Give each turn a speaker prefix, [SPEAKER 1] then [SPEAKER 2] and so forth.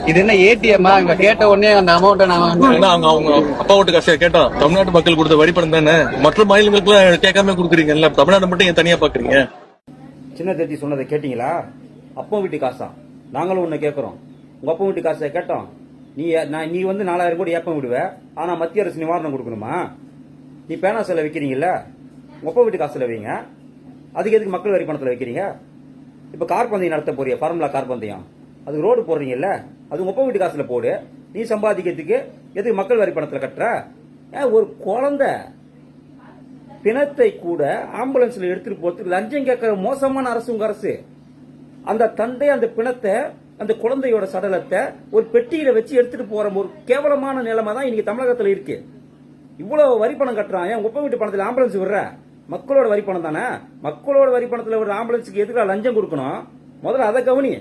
[SPEAKER 1] இது என்ன ஏடிஎம் அங்க கேட்ட உடனே அந்த அமௌண்ட்
[SPEAKER 2] அவங்க அப்பா வீட்டு காசை கேட்டா தமிழ்நாட்டு மக்கள் கொடுத்த வரி பணம் தானே, மற்ற மாநிலங்களுக்கு எல்லாம் கேட்காம கொடுக்குறீங்கல்ல, தமிழ்நாடு மட்டும் ஏன் தனியா பாக்குறீங்க?
[SPEAKER 3] சின்ன தேதி சொன்னதை கேட்டீங்களா? அப்பா வீட்டு காசா? நாங்களும் உன்னை கேட்கறோம். உங்க அப்பா வீட்டு காசை கேட்டோம். நீ வந்து 4000 கோடி ஏப்பம் விடுவ, ஆனா மத்திய அரசு நிவாரணம் கொடுக்கணுமா? நீ பேனா செல வைக்கிறீங்கல்ல, உங்க அப்பா வீட்டு காசுல வைங்க. அதுக்கு எதுக்கு மக்கள் வரி பணத்துல வைக்கிறீங்க? இப்ப கார் பந்தயம் நடத்த போறிய, ஃபார்முலா கார் பந்தயம், அது ரோடு போடுறீங்கல்ல, அது உங்க அப்பா வீட்டு காசுல போடு. நீ சம்பாதிக்கிறதுக்கு எதுக்கு மக்கள் வரி பணத்துல கட்டுற? ஒரு குழந்தை பிணத்தை கூட ஆம்புலன்ஸ்ல எடுத்துட்டு போறதுக்கு லஞ்சம் கேட்கிற மோசமான அரசு உங்க அரசு. அந்த தந்தை அந்த பிணத்தை, அந்த குழந்தையோட சடலத்தை ஒரு பெட்டியில வச்சு எடுத்துட்டு போற ஒரு கேவலமான நிலைமை தான் இன்னைக்கு தமிழகத்துல இருக்கு. இவ்வளவு வரி பணம் கட்டுறான். ஏன் உப்ப வீட்டு பணத்துல ஆம்புலன்ஸ் விடுற? மக்களோட வரி பணம் தானே. மக்களோட வரி பணத்துல ஒரு ஆம்புலன்ஸுக்கு எதுக்கு லஞ்சம் கொடுக்கணும்? முதல்ல அதை கவனி.